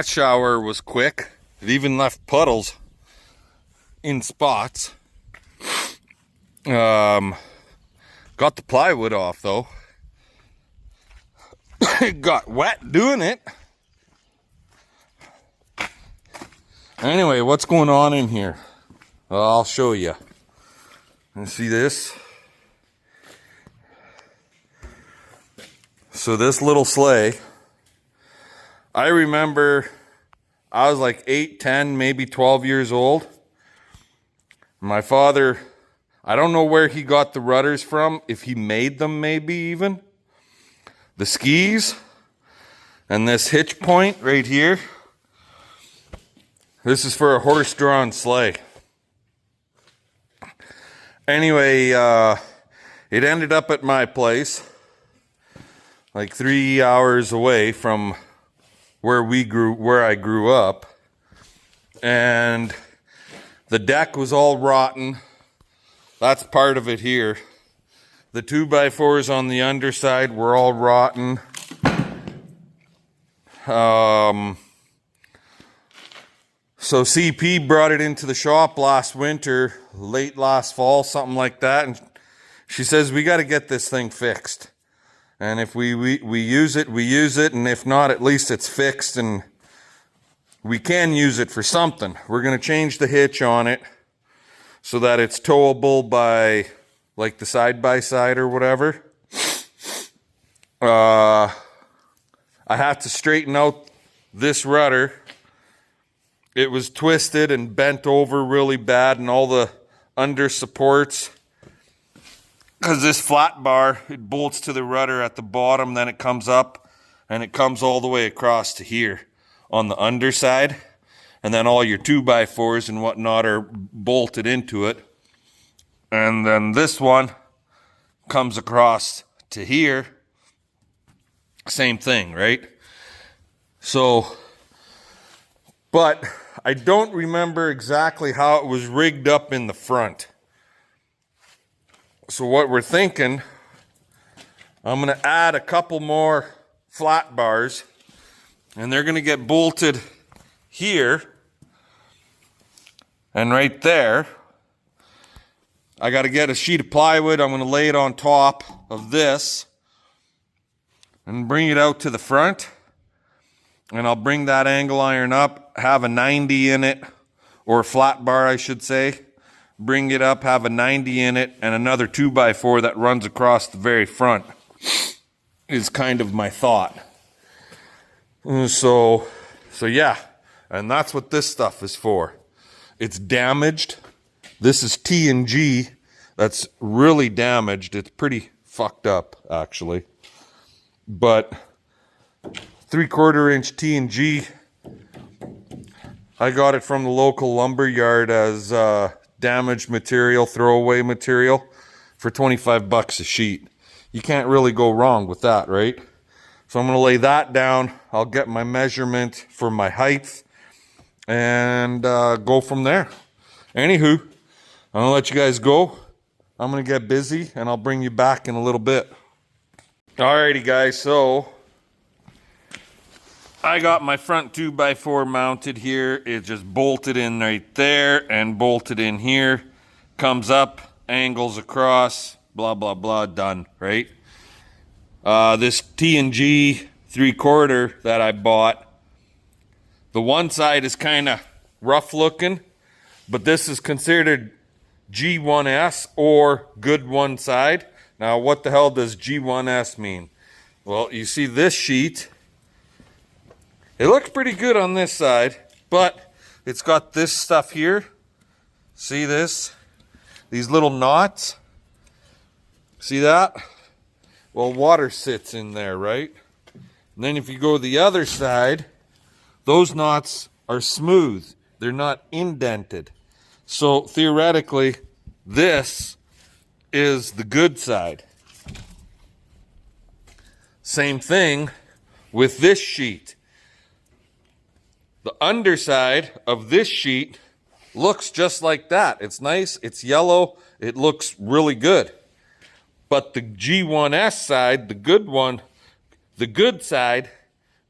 That shower was quick. It even left puddles in spots. Got the plywood off though. It got wet doing it. Anyway, what's going on in here? Well, I'll show you. You see this? So this little sleigh, I remember I was like 8, 10, maybe 12 years old. My father, I don't know where he got the rudders from, if he made them maybe even. The skis and this hitch point right here. This is for a horse-drawn sleigh. Anyway, it ended up at my place, like 3 hours away from where I grew up, and the deck was all rotten. That's part of it here. The 2x4s on the underside were all rotten. So CP brought it into the shop last winter, late last fall, something like that, and she says we got to get this thing fixed. And if we use it, we use it, and if not, at least it's fixed and we can use it for something. We're going to change the hitch on it so that it's towable by like the side-by-side or whatever. I have to straighten out this rudder. It was twisted and bent over really bad, and all the under supports, because this flat bar, it bolts to the rudder at the bottom, then it comes up and it comes all the way across to here on the underside, and then all your 2x4s and whatnot are bolted into it, and then this one comes across to here. Same thing, right? So, but I don't remember exactly how it was rigged up in the front. So what we're thinking, I'm going to add a couple more flat bars, and they're going to get bolted here and right there. I got to get a sheet of plywood. I'm going to lay it on top of this and bring it out to the front. And I'll bring that angle iron up, have a 90 in it, or a flat bar, I should say. Bring it up, have a 90 in it, and another 2x4 that runs across the very front is kind of my thought. So yeah, and that's what this stuff is for. It's damaged. This is T&G that's really damaged. It's pretty fucked up, actually. But 3/4 inch T&G, I got it from the local lumber yard as damaged material, throwaway material, for 25 bucks a sheet. You can't really go wrong with that, right? So I'm going to lay that down. I'll get my measurement for my height and go from there. Anywho, I'm going to let you guys go. I'm going to get busy and I'll bring you back in a little bit. Alrighty guys, so I got my front 2x4 mounted here. It's just bolted in right there and bolted in here. Comes up, angles across, blah, blah, blah, done, right? This T&G 3/4 that I bought, the one side is kind of rough looking, but this is considered G1S or good one side. Now, what the hell does G1S mean? Well, you see this sheet, it looks pretty good on this side, but it's got this stuff here. See this? These little knots. See that? Well, water sits in there, right? And then if you go to the other side, those knots are smooth. They're not indented. So theoretically, this is the good side. Same thing with this sheet. The underside of this sheet looks just like that. It's nice, it's yellow, it looks really good. But the G1S side, the good one, the good side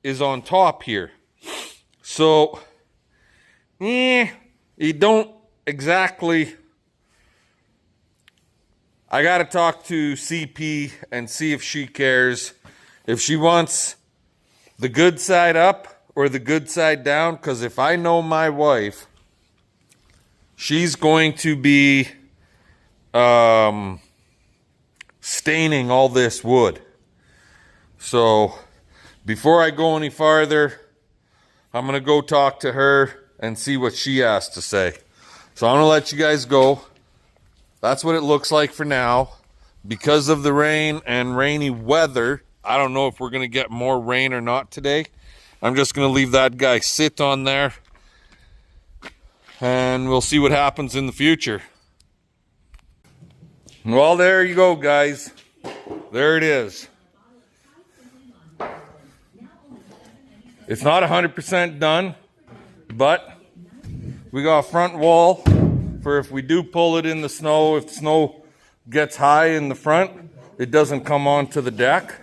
is on top here. So, you don't exactly. I got to talk to CP and see if she cares. If she wants the good side up or the good side down, because if I know my wife, she's going to be staining all this wood. So before I go any farther, I'm going to go talk to her and see what she has to say. So I'm going to let you guys go. That's what it looks like for now. Because of the rain and rainy weather, I don't know if we're going to get more rain or not today. I'm just going to leave that guy sit on there. And we'll see what happens in the future. Well, there you go, guys. There it is. It's not 100% done, but we got a front wall for if we do pull it in the snow. If the snow gets high in the front, it doesn't come onto the deck.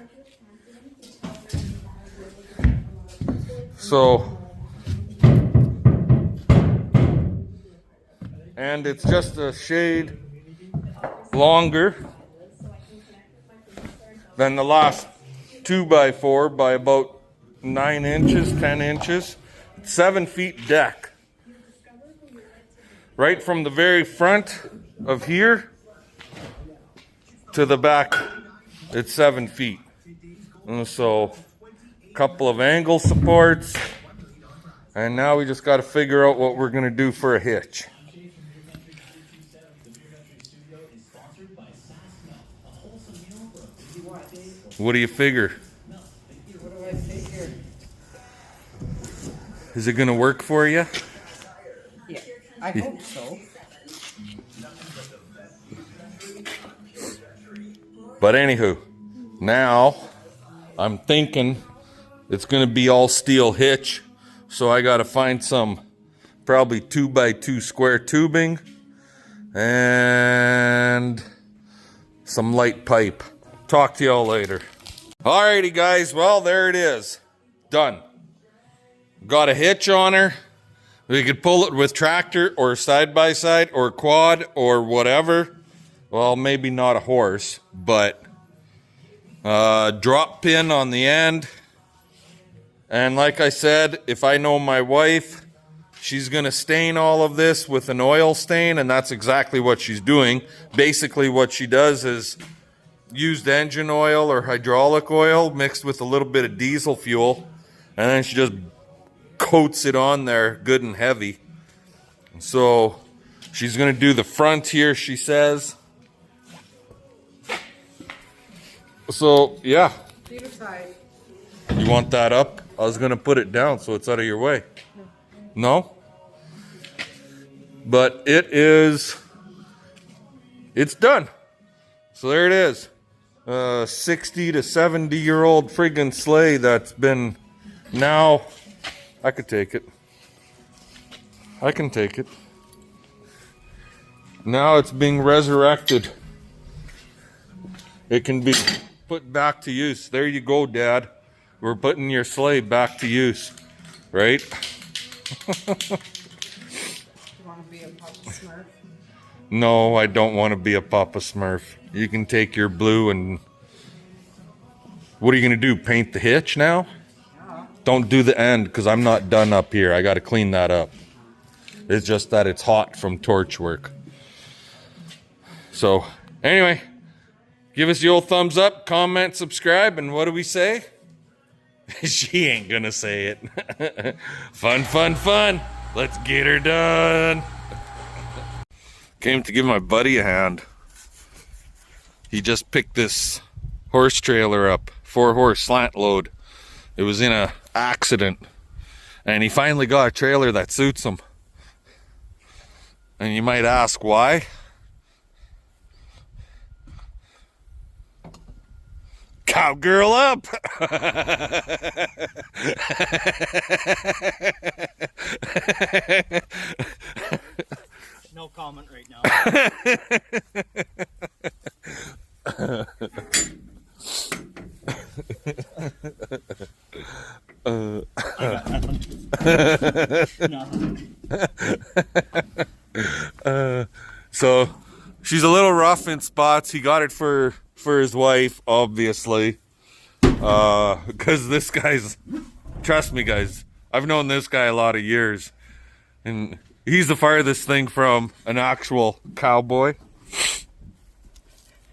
So, and it's just a shade longer than the last 2x4 by about 9 inches, 10 inches, 7 feet deck. Right from the very front of here to the back, it's 7 feet. And so, a couple of angle supports, and now we just got to figure out what we're going to do for a hitch. What do you figure? What do I figure? Is it going to work for you? Yeah, I hope so. But anywho, now I'm thinking it's going to be all steel hitch. So I got to find some probably 2x2 square tubing and some light pipe. Talk to y'all later. Alrighty guys, well there it is. Done. Got a hitch on her. We could pull it with tractor or side by side or quad or whatever. Well, maybe not a horse, but drop pin on the end. And like I said, if I know my wife, she's gonna stain all of this with an oil stain, and that's exactly what she's doing. Basically what she does is used engine oil or hydraulic oil mixed with a little bit of diesel fuel, and then she just coats it on there good and heavy. So she's gonna do the front here, she says. So yeah, Either side. you want that up? I was gonna put it down so it's out of your way. No? But it's done. So there it is. 60 to 70 year old friggin' sleigh that's been, now I could take it. I can take it. Now it's being resurrected. It can be put back to use. There you go, Dad. We're putting your sleigh back to use, right? You want to be a Papa Smurf? No, I don't want to be a Papa Smurf. You can take your blue and... What are you going to do? Paint the hitch now? Yeah. Don't do the end because I'm not done up here. I got to clean that up. It's just that it's hot from torch work. So, anyway, give us the old thumbs up, comment, subscribe, and what do we say? She ain't gonna say it. Fun, fun, fun. Let's get her done. Came to give my buddy a hand. He just picked this horse trailer up, 4-horse slant load. It was in a accident, and he finally got a trailer that suits him. And you might ask why? Cowgirl up! No comment right now. No. So she's a little rough in spots. He got it for his wife, obviously. Because this guy's, trust me guys, I've known this guy a lot of years. And he's the farthest thing from an actual cowboy.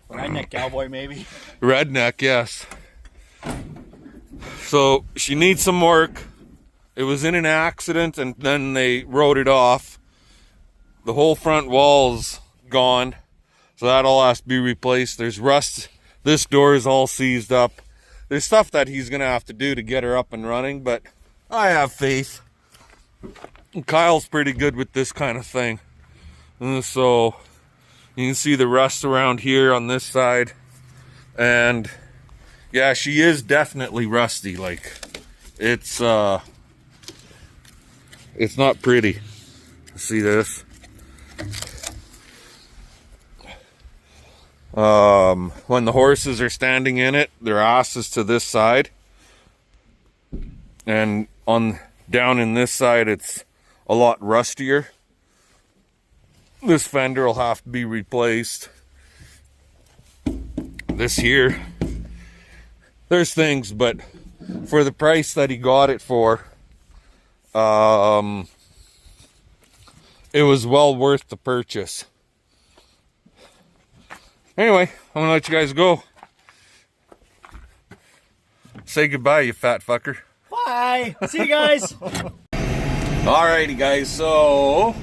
Redneck cowboy, maybe. Redneck, yes. So she needs some work. It was in an accident and then they wrote it off. The whole front wall's gone. So that all has to be replaced. There's rust. This door is all seized up. There's stuff that he's going to have to do to get her up and running, but I have faith. And Kyle's pretty good with this kind of thing. And so you can see the rust around here on this side. And yeah, she is definitely rusty. Like, it's not pretty. See this? When the horses are standing in it, their ass is to this side. And down in this side, it's a lot rustier. This fender will have to be replaced. This here, there's things, but for the price that he got it for, it was well worth the purchase. Anyway, I'm gonna let you guys go. Say goodbye, you fat fucker. Bye. See you guys. Alrighty, guys, so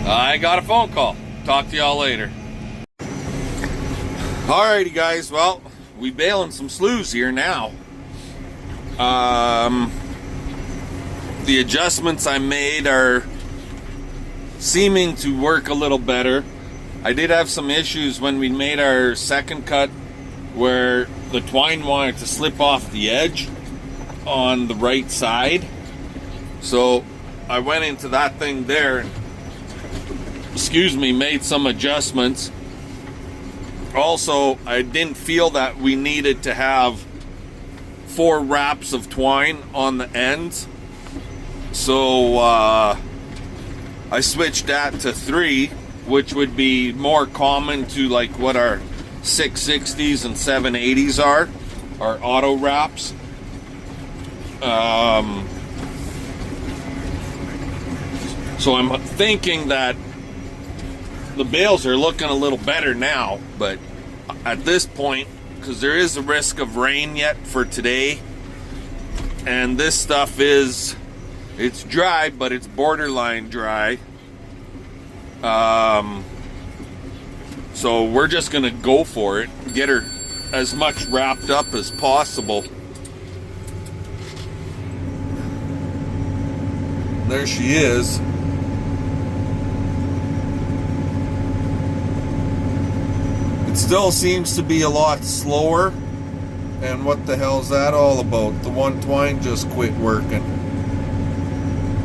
I got a phone call. Talk to y'all later. Alrighty, guys, well, we baling some sloughs here now. The adjustments I made are seeming to work a little better. I did have some issues when we made our second cut where the twine wanted to slip off the edge on the right side. So I went into that thing there and, made some adjustments. Also, I didn't feel that we needed to have 4 wraps of twine on the ends. So I switched that to 3, which would be more common to like what our 660s and 780s are, our auto wraps. So I'm thinking that the bales are looking a little better now, but at this point, because there is a risk of rain yet for today, and this stuff it's dry, but it's borderline dry. So we're just gonna go for it, get her as much wrapped up as possible. There she is. It still seems to be a lot slower. And what the hell's that all about? The one twine just quit working.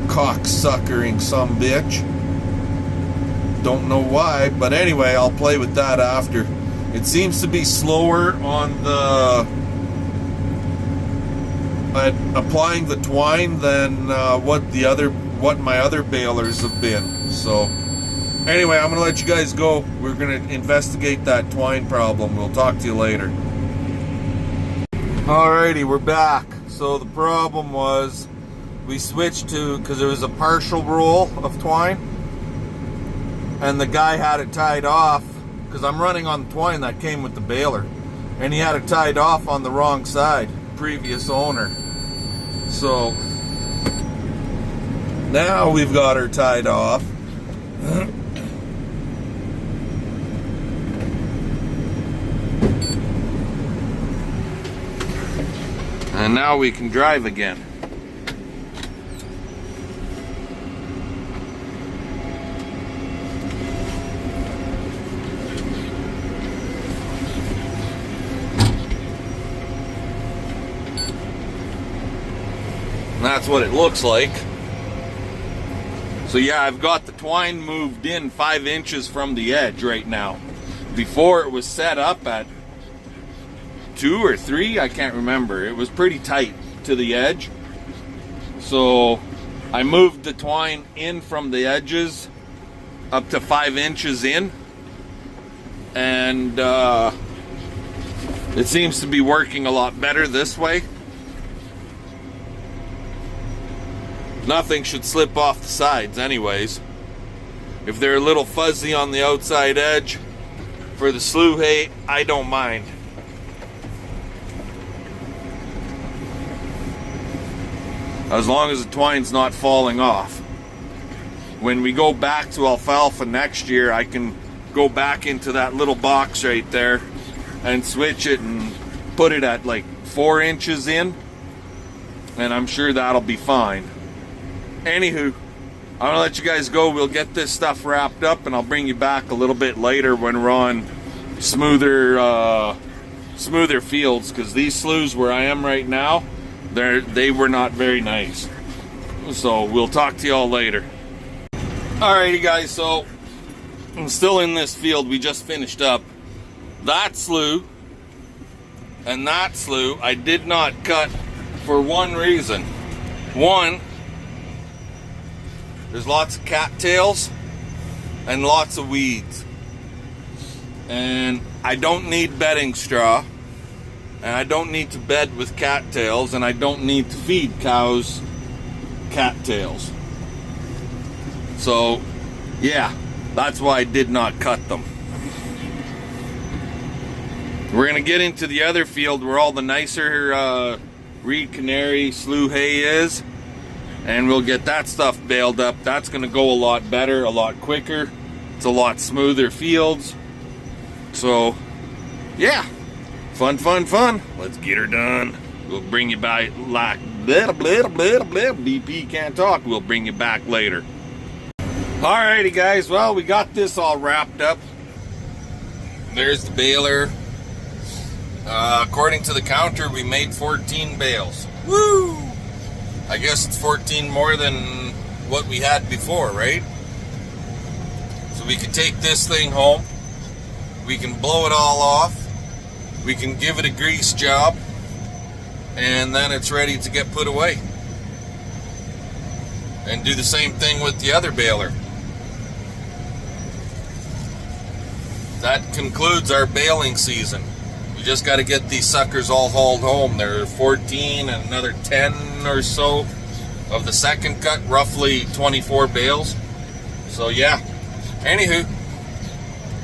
Cocksuckering some bitch. Don't know why, but anyway, I'll play with that after. It seems to be slower on the applying the twine than what my other balers have been. So anyway, I'm gonna let you guys go. We're gonna investigate that twine problem. We'll talk to you later. Alrighty, we're back. So the problem was we switched to, because there was a partial roll of twine and the guy had it tied off, because I'm running on the twine that came with the baler, and he had it tied off on the wrong side, previous owner. So now we've got her tied off. And now we can drive again. And that's what it looks like. So yeah, I've got the twine moved in 5 inches from the edge right now. Before it was set up at 2 or 3, I can't remember. It was pretty tight. to the edge. So I moved the twine in from the edges up to 5 inches in, and it seems to be working a lot better this way. Nothing should slip off the sides anyways. If they're a little fuzzy on the outside edge for the slew hay, I don't mind. As long as the twine's not falling off. When we go back to alfalfa next year, I can go back into that little box right there and switch it and put it at like 4 inches in, and I'm sure that'll be fine. Anywho, I'm gonna let you guys go. We'll get this stuff wrapped up, and I'll bring you back a little bit later when we're on smoother fields, because these sloughs where I am right now, they were not very nice. So we'll talk to y'all later. Alrighty guys, so I'm still in this field. We just finished up that slough and that slough. I did not cut for one reason. One, there's lots of cattails and lots of weeds, and I don't need bedding straw, and I don't need to bed with cattails, and I don't need to feed cows cattails. So yeah, that's why I did not cut them. We're gonna get into the other field where all the nicer reed canary slough hay is, and we'll get that stuff baled up. That's gonna go a lot better, a lot quicker. It's a lot smoother fields. So yeah, fun. Let's get her done. We'll bring you back like blah blah blah blah. BP can't talk. We'll bring you back later. Alrighty guys, well, we got this all wrapped up. There's the baler. According to the counter, we made 14 bales. Woo! I guess it's 14 more than what we had before, right? So we can take this thing home. We can blow it all off. We can give it a grease job. And then it's ready to get put away. And do the same thing with the other baler. That concludes our baling season. We just got to get these suckers all hauled home. There are 14 and another 10 or so of the second cut, roughly 24 bales. So yeah, anywho,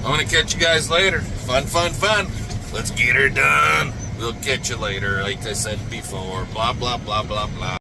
I'm going to catch you guys later. Fun. Let's get her done. We'll catch you later, like I said before. Blah, blah, blah, blah, blah.